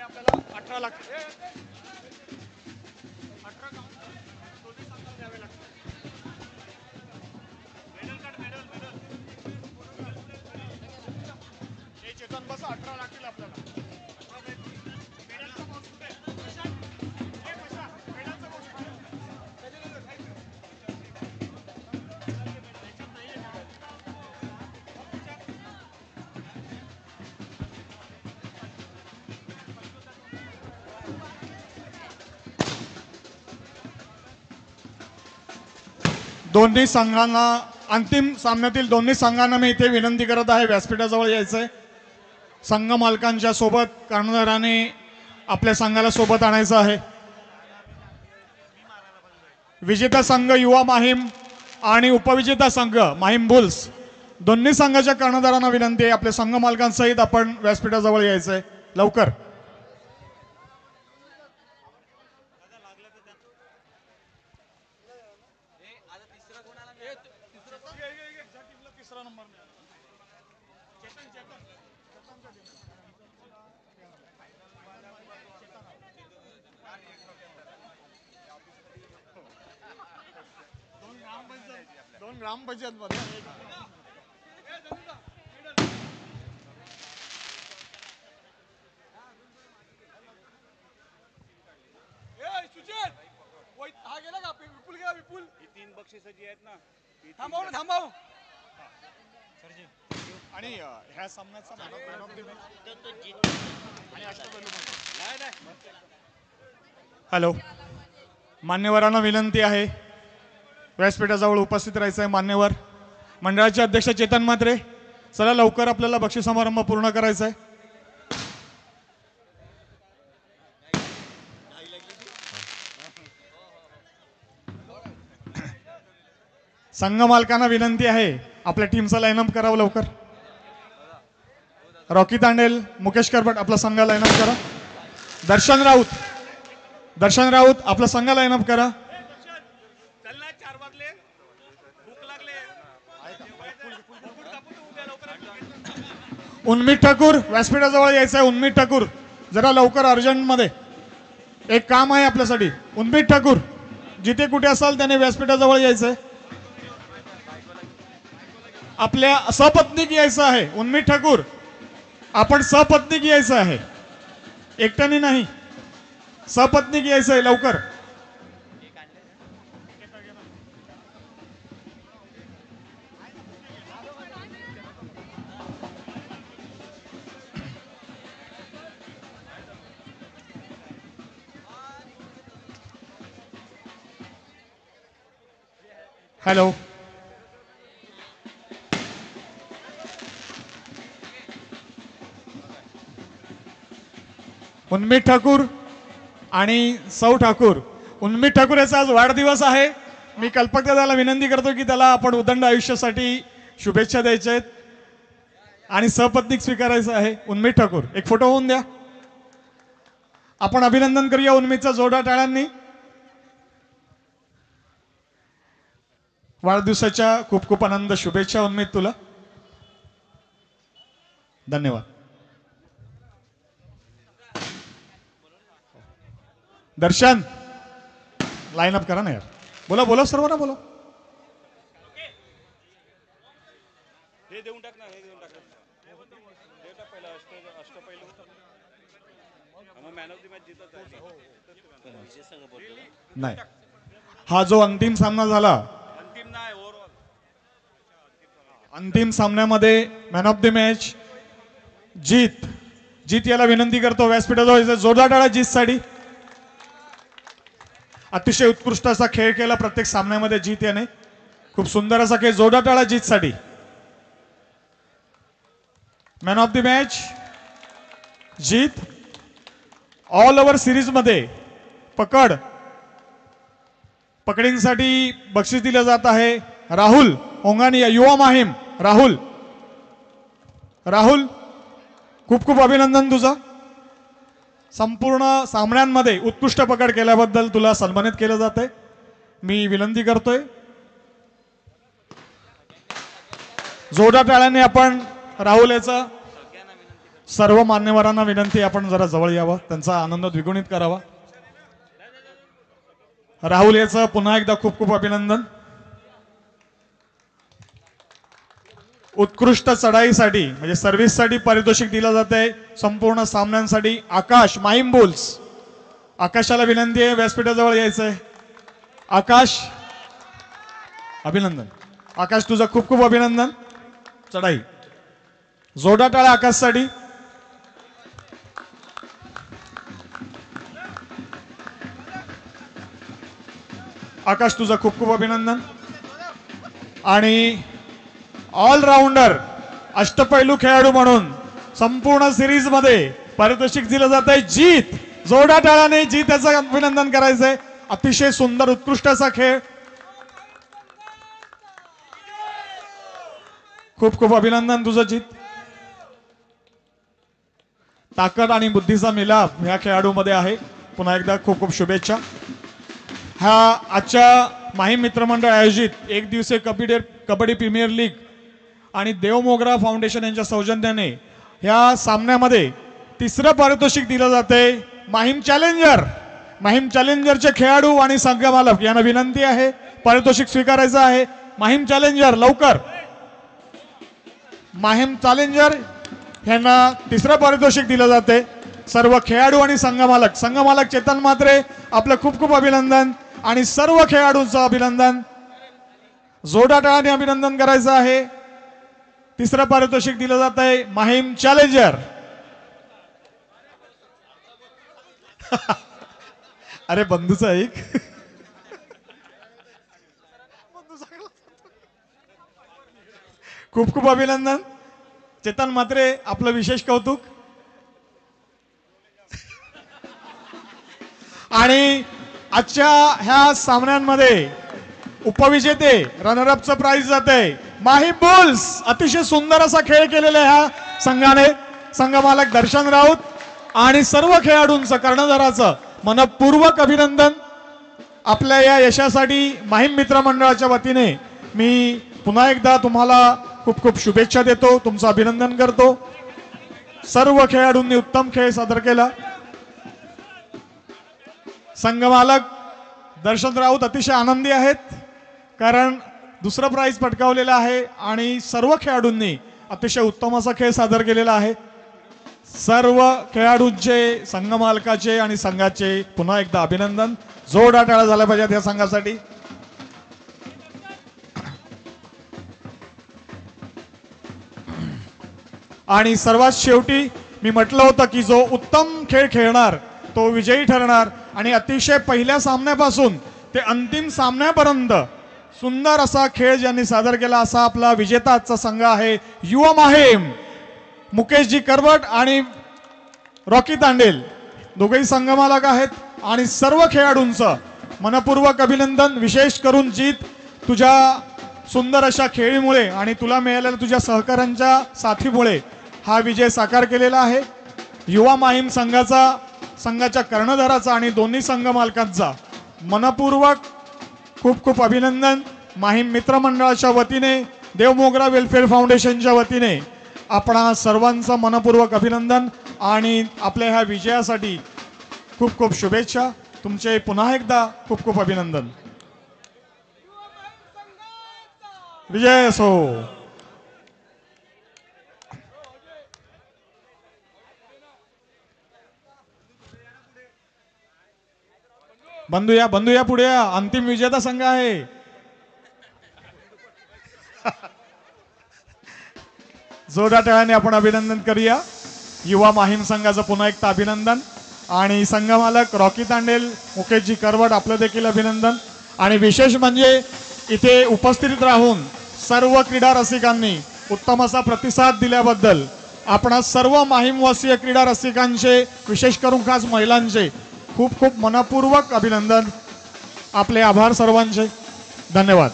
आपल्याला 18 लाख 18 दोन्ही संघाला द्यावे लागतात. मेडल कार्ड मेडल मेडल हे चेतन बस 18 लागतील आपल्याला. मेडलचा बॉक्स कुठे हे कशा मेडलचा बॉक्स दोन्ही संघांना अंतिम सामन्यातील दोन्ही संघांना मी इथे विनंती करत आहे व्यासपीठाजवळ यायचंय. संघ मालकांच्या सोबत कर्णधाराने आपल्या संघाला सोबत आणायचं आहे. विजेता संघ युवा माहीम आणि उपविजेता संघ माहीम बुल्स दोन्ही संघाच्या कर्णधारांना विनंती आहे आपल्या संघ मालकांसहित आपण व्यासपीठाजवळ यायचंय लवकर. दोन ग्रामपंचायत मध्ये हा गेला का विपुल गेला विपुल ही 3 बक्षिसं जी आहेत ना थांबव थांबव आणि ह्या सामन्याचा man of the match hello मान्यवरांना विनंती आहे व्यासपीठाजवळ उपस्थित राहायचं आहे. मान्यवर मंडळाचे अध्यक्ष चेतन म्हात्रे चला लवकर आपल्याला बक्षीस समारंभ पूर्ण करायचा आहे. संघ मालकांना विनंती आहे आपल्या टीमचा लाईनअप करावं लवकर. रॉकी तांडेल मुकेश करपट आपला संघ लाईनअप करा. दर्शन राऊत आपला संघ लाईनअप करा. उन्मीत ठाकूर व्यासपीठाजवळ यायचं आहे. उन्मीत ठाकूर जरा लवकर अर्जंट मध्ये एक काम आहे आपल्यासाठी. उन्मीत ठाकूर जिथे कुठे असाल त्याने व्यासपीठाजवळ यायचंय. आपल्या सपत्नीक यायचं आहे. उन्मीत ठाकूर आपण सपत्नीक यायचं आहे एकट्याने नाही सपत्नीक यायचं आहे लवकर. हॅलो उन्मीत ठाकूर आणि सौ ठाकूर. उन्मीत ठाकूर याचा आज वाढदिवस आहे. मी कल्पक दादाला विनंती करतो की त्याला आपण उदंड आयुष्यासाठी शुभेच्छा द्यायच्या आहेत आणि सपत्नीक स्वीकारायचं आहे. उन्मीत ठाकूर एक फोटो होऊन द्या. आपण अभिनंदन करूया उन्मीतचा जोरदार टाळ्यांनी. वाढदिवसाच्या खूप खूप आनंद शुभेच्छा उन्मीत तुला. धन्यवाद. दर्शन लाईन अप करा ना यार. बोला बोला सर्वांना बोला. हे देऊन टाक ना हे देऊन टाक. देऊ टाक पहिला अष्ट पहिलं होतं मग मॅन ऑफ द मॅच जितत नाही. हा जो अंतिम सामना झाला अंतिम सामन्यामध्ये मॅन ऑफ द मॅच जीत याला विनंती करतो व्यासपीठाजवळ जोरदार टाळा जीतसाठी. अतिशय उत्कृष्ट असा खेळ केला प्रत्येक सामन्यामध्ये जीत याने. खूप सुंदर असा खेळ. जोरदार टाळा जीतसाठी. मॅन ऑफ द मॅच जीत. ऑल ओव्हर सिरीज मध्ये पकडींसाठी बक्षीस दिलं जात आहे. राहुल ओंगानिया युवा माहीम. राहुल खूप खूप अभिनंदन तुझं. संपूर्ण सामन्यांमध्ये उत्कृष्ट पकड केल्याबद्दल तुला सन्मानित केलं जाते. मी विनंती करतोय जोरदार टाळ्यांनी आपण राहुल याचं सर्व मान्यवरांना विनंती, आपण जरा जवळ यावं, त्यांचा आनंद द्विगुणित करावा. राहुल याचं पुन्हा एकदा खूप खूप अभिनंदन. उत्कृष्ट चढाईसाठी म्हणजे सर्व्हिससाठी पारितोषिक दिलं जाते संपूर्ण सामन्यांसाठी. आकाश माहीम बुल्स, आकाशाला विनंती आहे व्यासपीठाजवळ यायचंय. आकाश अभिनंदन. आकाश तुझं खूप खूप अभिनंदन. चढाई जोरदार टाळ्या आकाशसाठी. आकाश तुझं खूप खूप अभिनंदन. आणि ऑलराऊंडर अष्टपैलू खेळाडू म्हणून संपूर्ण सिरीज मध्ये पारितोषिक दिलं जात आहे जीत. जोरदार टाळ्याने जीत याचं अभिनंदन करायचंय. अतिशय सुंदर उत्कृष्ट असा खेळ. खूप खूप अभिनंदन तुझं जीत. ताकद आणि बुद्धीचा मिलाप ह्या खेळाडूमध्ये आहे. पुन्हा एकदा खूप खूप शुभेच्छा. हा आजच्या माहीम मित्रमंडळ आयोजित एक दिवसीय कबड्डी प्रीमियर लीग आणि देव मोगरा फाउंडेशन यांच्या सौजन्याने ह्या सामन्यामध्ये तिसरं पारितोषिक दिलं जाते माहीम चॅलेंजर. माहीम चॅलेंजरचे खेळाडू आणि संघ मालक यांना विनंती आहे पारितोषिक स्वीकारायचं आहे. माहीम चॅलेंजर लवकर. माहीम चॅलेंजर यांना तिसरं पारितोषिक दिलं जाते. सर्व खेळाडू आणि संघ मालक चेतन म्हात्रे आपलं खूप खूप अभिनंदन आणि सर्व खेळाडूंचं अभिनंदन. जोरदार टाळ्याने अभिनंदन करायचं आहे. तिसरं पारितोषिक दिलं जात आहे माहीम चॅलेंजर. अरे बंधूचं ऐक. खूप खूप अभिनंदन. चेतन म्हात्रे आपलं विशेष कौतुक. आणि आजच्या ह्या सामन्यांमध्ये उपविजेते रनरअपचं प्राइज जाते माहीम बुल्स. अतिशय सुंदर असा खेळ केलेला ह्या संघाने. संघ मालक दर्शन राऊत आणि सर्व खेळाडूंचं कर्णधाराचं मनपूर्वक अभिनंदन. आपल्या या यशासाठी माहीम मित्रमंडळाच्या वतीने मी पुन्हा एकदा तुम्हाला खूप खूप शुभेच्छा देतो. तुमचं अभिनंदन करतो. सर्व खेळाडूंनी उत्तम खेळ सादर केला. संघ मालक दर्शन राऊत अतिशय आनंदी आहेत कारण दुसरं प्राइज पटकावलेलं आहे आणि सर्व खेळाडूंनी अतिशय उत्तम असा खेळ सादर केलेला आहे. सर्व खेळाडूंचे, संघ मालकाचे आणि संघाचे पुन्हा एकदा अभिनंदन. जोरदार टाळ्या झाल्या पाहिजेत या संघासाठी. आणि सर्वात शेवटी मी म्हटलं होतं की जो उत्तम खेळ खेळणार तो विजयी ठरणार. आणि अतिशय पहिल्या सामन्यापासून ते अंतिम सामन्यापर्यंत सुंदर असा खेळ ज्यांनी सादर केला असा आपला विजेता आजचा संघ आहे युवा माहीम. मुकेशजी करवट आणि रॉकी तांडेल दोघेही संघ मालक आहेत. आणि सर्व खेळाडूंचं मनपूर्वक अभिनंदन. विशेष करून जीत तुझ्या सुंदर अशा खेळीमुळे आणि तुला मिळालेल्या तुझ्या सहकाऱ्यांच्या साथीमुळे हा विजय साकार केलेला आहे. युवा माहीम संघाच्या कर्णधाराचा आणि दोन्ही संघ मालकांचा मनपूर्वक खूप खूप अभिनंदन. माहीम मित्रमंडळाच्या वतीने, देव मोगरा वेलफेअर फाउंडेशनच्या वतीने आपणा सर्वांचं मनपूर्वक अभिनंदन आणि आपल्या ह्या विजयासाठी खूप खूप शुभेच्छा. तुमचे पुन्हा एकदा खूप खूप अभिनंदन. विजय असो. बंधू या पुढे या. अंतिम विजेता संघ आहे. जोरदार टाळ्याने आपण अभिनंदन करूया. युवा माहीम संघाचं पुन्हा एकदा अभिनंदन. आणि संघ मालक रॉकी तांडेल, मुकेशजी करवट आपलं देखील अभिनंदन. आणि विशेष म्हणजे इथे उपस्थित राहून सर्व क्रीडा रसिकांनी उत्तम असा प्रतिसाद दिल्याबद्दल आपणा सर्व माहीमवासीय क्रीडा रसिकांचे, विशेष करून खास महिलांचे खूप खूप मनपूर्वक अभिनंदन. आपले आभार सर्वांचे. धन्यवाद.